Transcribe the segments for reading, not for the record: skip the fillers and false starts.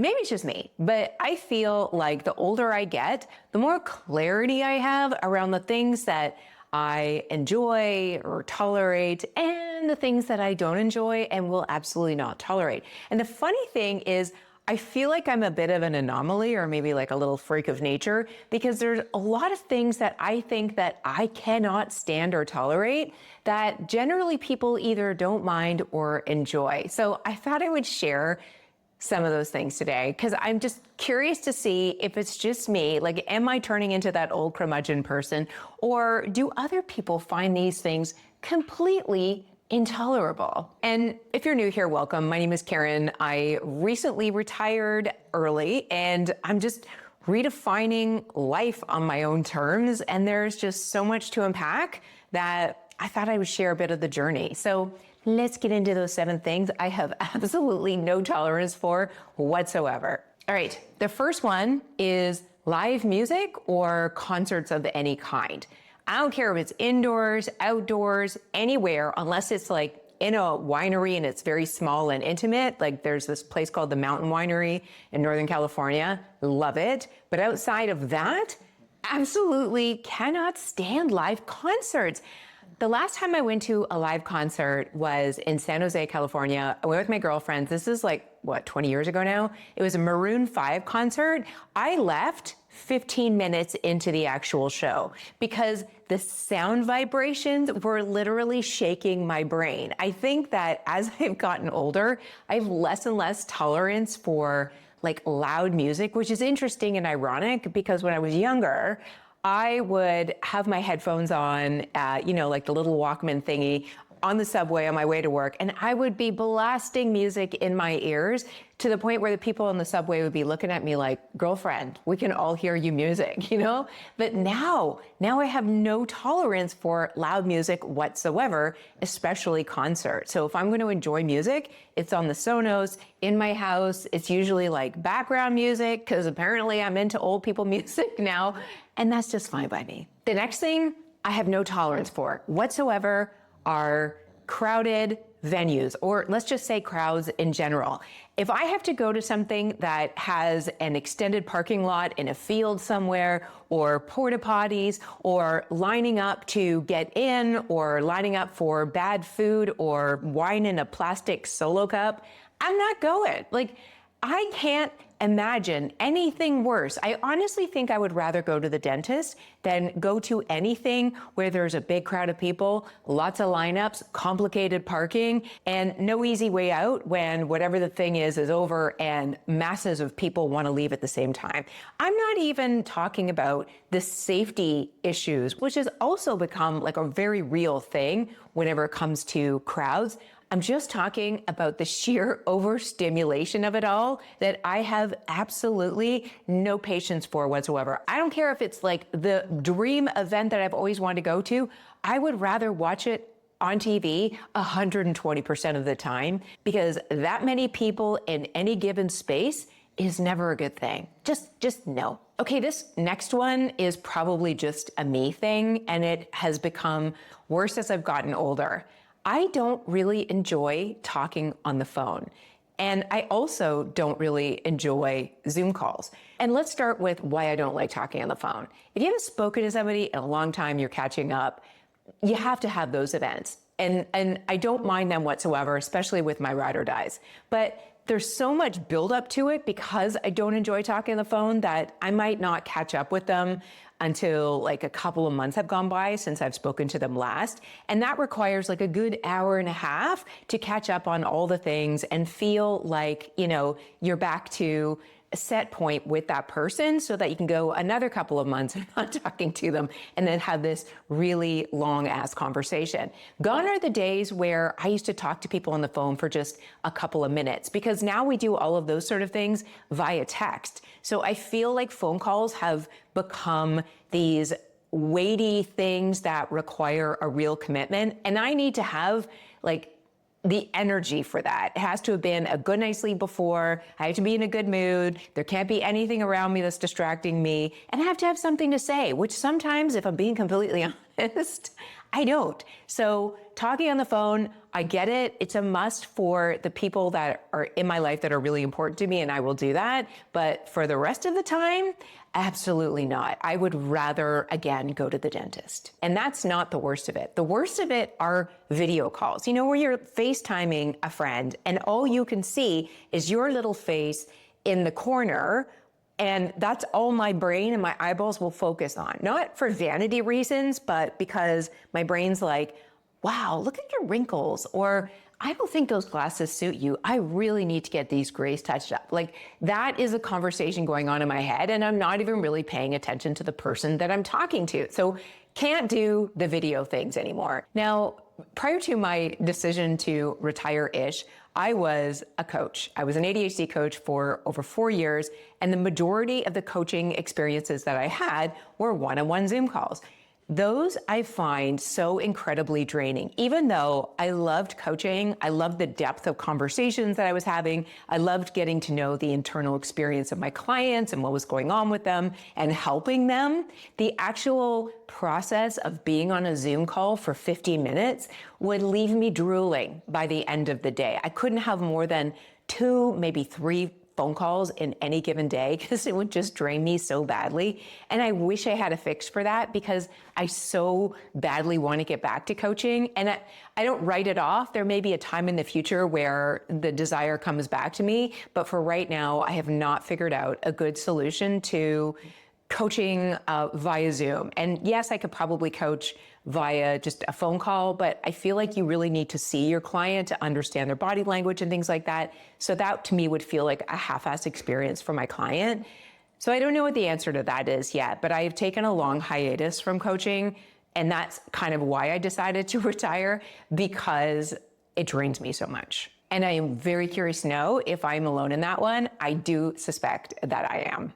maybe it's just me, but I feel like the older I get, the more clarity I have around the things that I enjoy or tolerate and the things that I don't enjoy and will absolutely not tolerate. And the funny thing is, I feel like I'm a bit of an anomaly or maybe like a little freak of nature because there's a lot of things that I think that I cannot stand or tolerate that generally people either don't mind or enjoy. So I thought I would share some of those things today because I'm just curious to see if it's just me, like, am I turning into that old curmudgeon person, or do other people find these things completely intolerable? And if you're new here, welcome. My name is Karen. I recently retired early and I'm just redefining life on my own terms. And there's just so much to unpack that I thought I would share a bit of the journey. So let's get into those 7 things I have absolutely no tolerance for whatsoever. All right, the first one is live music or concerts of any kind. I don't care if it's indoors, outdoors, anywhere, unless it's like in a winery and it's very small and intimate. Like there's this place called the Mountain Winery in Northern California. Love it. But outside of that, absolutely cannot stand live concerts. The last time I went to a live concert was in San Jose, California. I went with my girlfriends. This is like, 20 years ago now? It was a Maroon 5 concert. I left 15 minutes into the actual show because the sound vibrations were literally shaking my brain. I think that as I've gotten older, I have less and less tolerance for like loud music, which is interesting and ironic because when I was younger, I would have my headphones on, like the little Walkman thingy on the subway on my way to work, and I would be blasting music in my ears to the point where the people on the subway would be looking at me like, girlfriend, we can all hear you music, But now I have no tolerance for loud music whatsoever, especially concerts. So if I'm going to enjoy music, it's on the Sonos in my house. It's usually like background music because apparently I'm into old people music now, and that's just fine by me. The next thing I have no tolerance for whatsoever are crowded venues, or let's just say crowds in general. If I have to go to something that has an extended parking lot in a field somewhere, or porta potties, or lining up to get in, or lining up for bad food, or wine in a plastic solo cup, I'm not going. Like, I can't imagine anything worse. I honestly think I would rather go to the dentist than go to anything where there's a big crowd of people, lots of lineups, complicated parking, and no easy way out when whatever the thing is over and masses of people want to leave at the same time. I'm not even talking about the safety issues, which has also become like a very real thing whenever it comes to crowds. I'm just talking about the sheer overstimulation of it all that I have absolutely no patience for whatsoever. I don't care if it's like the dream event that I've always wanted to go to. I would rather watch it on TV 120% of the time because that many people in any given space is never a good thing. Just no. Okay, this next one is probably just a me thing, and it has become worse as I've gotten older. I don't really enjoy talking on the phone. And I also don't really enjoy Zoom calls. And let's start with why I don't like talking on the phone. If you haven't spoken to somebody in a long time, you're catching up, you have to have those events. And I don't mind them whatsoever, especially with my ride or dies. But there's so much buildup to it because I don't enjoy talking on the phone that I might not catch up with them until like a couple of months have gone by since I've spoken to them last. And that requires like a good hour and a half to catch up on all the things and feel like, you're back to a set point with that person so that you can go another couple of months not talking to them and then have this really long ass conversation. Gone are the days where I used to talk to people on the phone for just a couple of minutes because now we do all of those sort of things via text. So I feel like phone calls have become these weighty things that require a real commitment. And I need to have like the energy for that. It has to have been a good night's sleep before. I have to be in a good mood. There can't be anything around me that's distracting me. And I have to have something to say, which sometimes, if I'm being completely dentist? I don't. So talking on the phone, I get it. It's a must for the people that are in my life that are really important to me, and I will do that. But for the rest of the time, absolutely not. I would rather, again, go to the dentist. And that's not the worst of it. The worst of it are video calls, where you're FaceTiming a friend and all you can see is your little face in the corner. And that's all my brain and my eyeballs will focus on. Not for vanity reasons, but because my brain's like, wow, look at your wrinkles. Or I don't think those glasses suit you. I really need to get these grays touched up. Like that is a conversation going on in my head and I'm not even really paying attention to the person that I'm talking to. So can't do the video things anymore. Now, prior to my decision to retire-ish, I was a coach. I was an ADHD coach for over 4 years, and the majority of the coaching experiences that I had were one-on-one Zoom calls. Those I find so incredibly draining. Even though I loved coaching, I loved the depth of conversations that I was having, I loved getting to know the internal experience of my clients and what was going on with them and helping them, the actual process of being on a Zoom call for 50 minutes would leave me drooling by the end of the day. I couldn't have more than 2, maybe 3 phone calls in any given day because it would just drain me so badly. And I wish I had a fix for that because I so badly want to get back to coaching. And I don't write it off. There may be a time in the future where the desire comes back to me. But for right now, I have not figured out a good solution to coaching via Zoom. And yes, I could probably coach via just a phone call, but I feel like you really need to see your client to understand their body language and things like that. So that to me would feel like a half-assed experience for my client. So I don't know what the answer to that is yet, but I have taken a long hiatus from coaching. And that's kind of why I decided to retire, because it drains me so much. And I am very curious to know if I'm alone in that one. I do suspect that I am.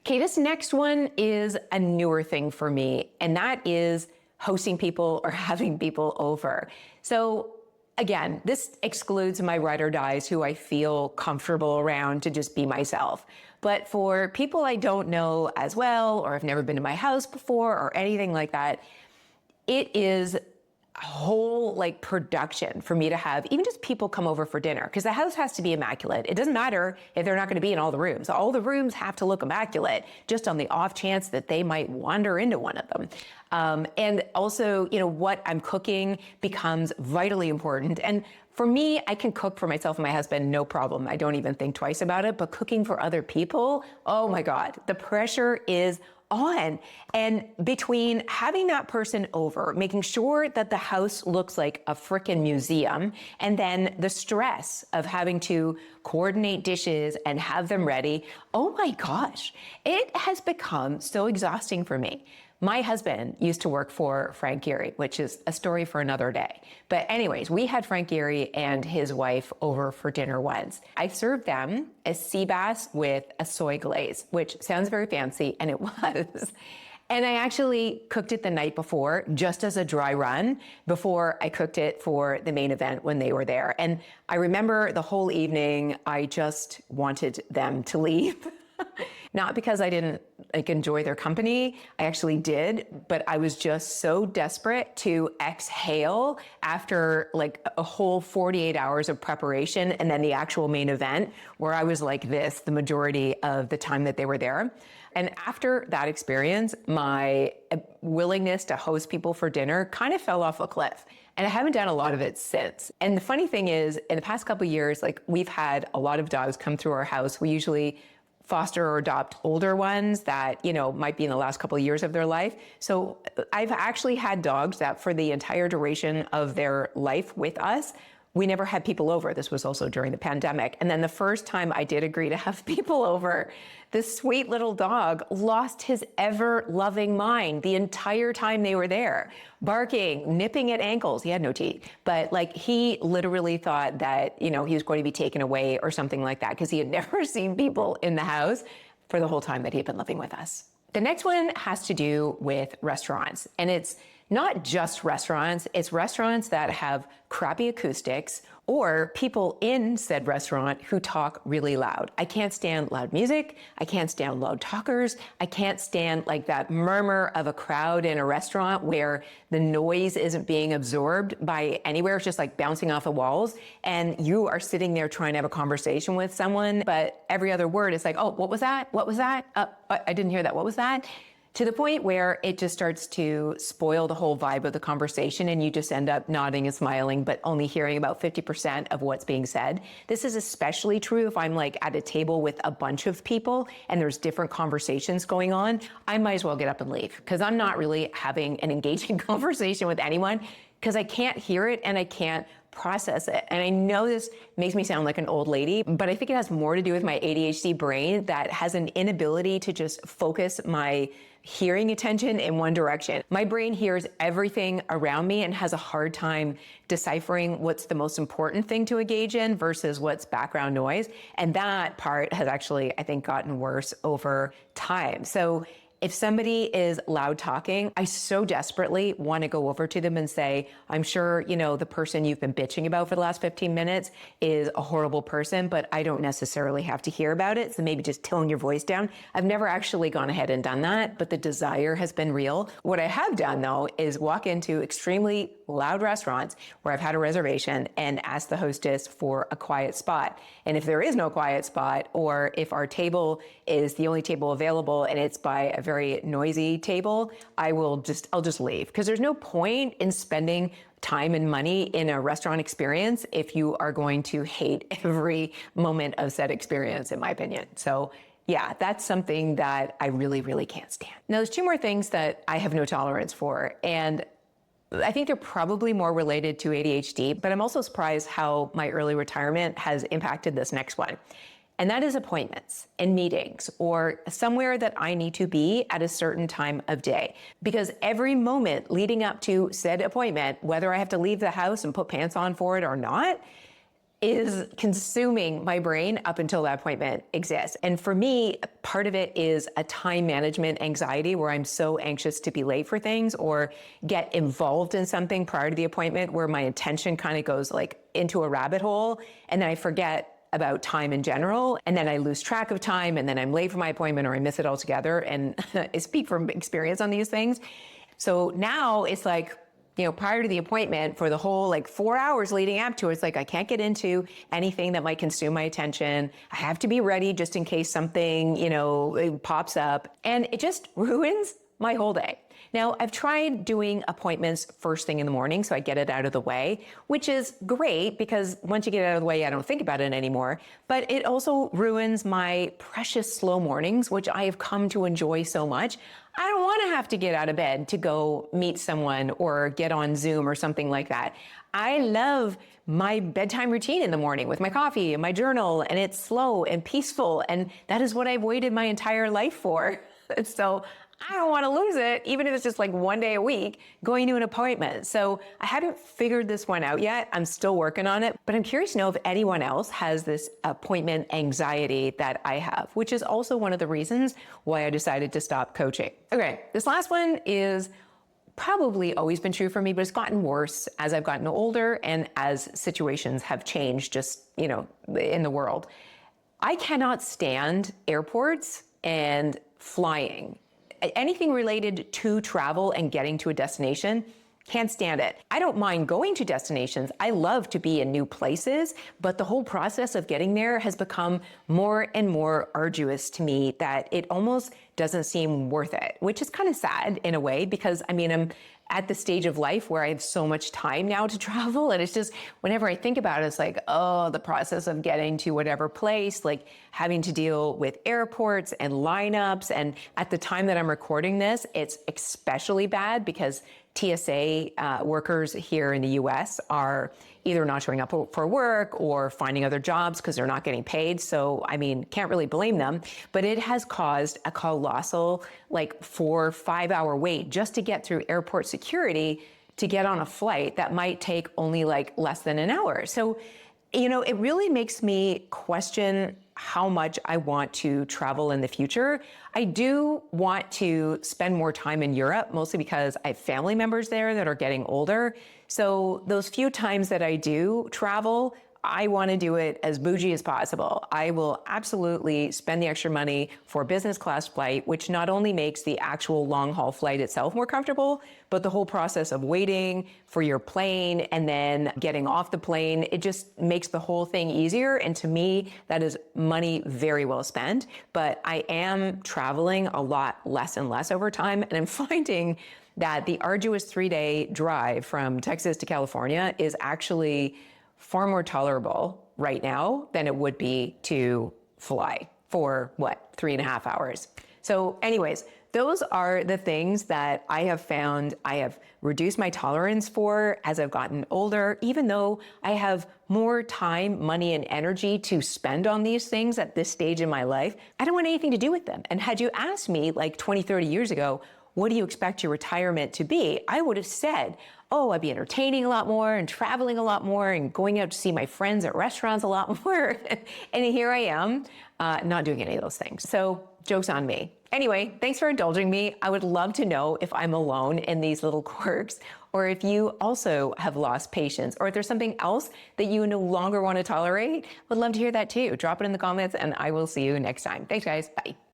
Okay, this next one is a newer thing for me, and that is hosting people or having people over. So again, this excludes my ride or dies who I feel comfortable around to just be myself. But for people I don't know as well, or have never been to my house before or anything like that, it is a whole production for me to have even just people come over for dinner, because the house has to be immaculate. It doesn't matter if they're not going to be in all the rooms. All the rooms have to look immaculate, just on the off chance that they might wander into one of them. And also, what I'm cooking becomes vitally important. And for me, I can cook for myself and my husband, no problem. I don't even think twice about it. But cooking for other people, oh my God, the pressure is on. And between having that person over, making sure that the house looks like a frickin' museum, and then the stress of having to coordinate dishes and have them ready, oh my gosh, it has become so exhausting for me. My husband used to work for Frank Gehry, which is a story for another day. But anyways, we had Frank Gehry and his wife over for dinner once. I served them a sea bass with a soy glaze, which sounds very fancy, and it was. And I actually cooked it the night before, just as a dry run, before I cooked it for the main event when they were there. And I remember the whole evening, I just wanted them to leave. Not because I didn't enjoy their company, I actually did, but I was just so desperate to exhale after a whole 48 hours of preparation and then the actual main event, where I was like this the majority of the time that they were there. And after that experience, my willingness to host people for dinner kind of fell off a cliff. And I haven't done a lot of it since. And the funny thing is, in the past couple of years, we've had a lot of dogs come through our house. We usually foster or adopt older ones that, might be in the last couple of years of their life. So I've actually had dogs that for the entire duration of their life with us, we never had people over. This was also during the pandemic. And then the first time I did agree to have people over, this sweet little dog lost his ever-loving mind the entire time they were there, barking, nipping at ankles. He had no teeth, but he literally thought that, he was going to be taken away or something like that, because he had never seen people in the house for the whole time that he had been living with us. The next one has to do with restaurants, and it's Not just restaurants, it's restaurants that have crappy acoustics or people in said restaurant who talk really loud. I can't stand loud music. I can't stand loud talkers. I can't stand like that murmur of a crowd in a restaurant where the noise isn't being absorbed by anywhere. It's just like bouncing off the walls. And you are sitting there trying to have a conversation with someone, but every other word is like, oh, what was that? What was that? I didn't hear that. What was that? To the point where it just starts to spoil the whole vibe of the conversation and you just end up nodding and smiling, but only hearing about 50% of what's being said. This is especially true if I'm like at a table with a bunch of people and there's different conversations going on. I might as well get up and leave because I'm not really having an engaging conversation with anyone because I can't hear it and I can't process it. And I know this makes me sound like an old lady, but I think it has more to do with my ADHD brain that has an inability to just focus my hearing attention in one direction. My brain hears everything around me and has a hard time deciphering what's the most important thing to engage in versus what's background noise. And that part has actually, I think, gotten worse over time. So if somebody is loud talking, I so desperately want to go over to them and say, I'm sure, the person you've been bitching about for the last 15 minutes is a horrible person, but I don't necessarily have to hear about it. So maybe just tone your voice down. I've never actually gone ahead and done that, but the desire has been real. What I have done though, is walk into extremely loud restaurants where I've had a reservation and ask the hostess for a quiet spot. And if there is no quiet spot, or if our table is the only table available and it's by a very noisy table, I'll just leave. Because there's no point in spending time and money in a restaurant experience if you are going to hate every moment of said experience, in my opinion. So yeah, that's something that I really, really can't stand. Now, there's two more things that I have no tolerance for. And I think they're probably more related to ADHD, but I'm also surprised how my early retirement has impacted this next one. And that is appointments and meetings or somewhere that I need to be at a certain time of day. Because every moment leading up to said appointment, whether I have to leave the house and put pants on for it or not, is consuming my brain up until that appointment exists. And for me, part of it is a time management anxiety where I'm so anxious to be late for things or get involved in something prior to the appointment where my attention kind of goes like into a rabbit hole and then I forget about time in general, and then I lose track of time, and then I'm late for my appointment or I miss it altogether. And I speak from experience on these things. So now it's like, prior to the appointment for the whole 4 hours leading up to it, it's like I can't get into anything that might consume my attention. I have to be ready just in case something, it pops up, and it just ruins my whole day. Now, I've tried doing appointments first thing in the morning, so I get it out of the way, which is great because once you get it out of the way, I don't think about it anymore. But it also ruins my precious slow mornings, which I have come to enjoy so much. I don't want to have to get out of bed to go meet someone or get on Zoom or something like that. I love my bedtime routine in the morning with my coffee and my journal, and it's slow and peaceful, and that is what I've waited my entire life for. So I don't want to lose it, even if it's just one day a week going to an appointment. So I haven't figured this one out yet. I'm still working on it, but I'm curious to know if anyone else has this appointment anxiety that I have, which is also one of the reasons why I decided to stop coaching. Okay, this last one is probably always been true for me, but it's gotten worse as I've gotten older and as situations have changed just, in the world. I cannot stand airports and flying. Anything related to travel and getting to a destination, can't stand it. I don't mind going to destinations. I love to be in new places, but the whole process of getting there has become more and more arduous to me that it almost doesn't seem worth it, which is kind of sad in a way because I'm at the stage of life where I have so much time now to travel. And it's just, whenever I think about it, it's like, oh, the process of getting to whatever place, having to deal with airports and lineups. And at the time that I'm recording this, it's especially bad because TSA workers here in the US are either not showing up for work or finding other jobs because they're not getting paid. So, can't really blame them, but it has caused a colossal 4 or 5 hour wait just to get through airport security to get on a flight that might take only less than an hour. So, it really makes me question how much I want to travel in the future. I do want to spend more time in Europe, mostly because I have family members there that are getting older. So those few times that I do travel, I want to do it as bougie as possible. I will absolutely spend the extra money for a business class flight, which not only makes the actual long haul flight itself more comfortable, but the whole process of waiting for your plane and then getting off the plane, it just makes the whole thing easier. And to me, that is money very well spent. But I am traveling a lot less and less over time. And I'm finding that the arduous 3-day drive from Texas to California is actually far more tolerable right now than it would be to fly for 3.5 hours. So anyways, those are the things that I have found I have reduced my tolerance for as I've gotten older, even though I have more time, money, and energy to spend on these things at this stage in my life. I don't want anything to do with them. And had you asked me like 20, 30 years ago, what do you expect your retirement to be? I would have said, oh, I'd be entertaining a lot more and traveling a lot more and going out to see my friends at restaurants a lot more. And here I am, not doing any of those things. So joke's on me. Anyway, thanks for indulging me. I would love to know if I'm alone in these little quirks, or if you also have lost patience, or if there's something else that you no longer want to tolerate. Would love to hear that too. Drop it in the comments and I will see you next time. Thanks guys, bye.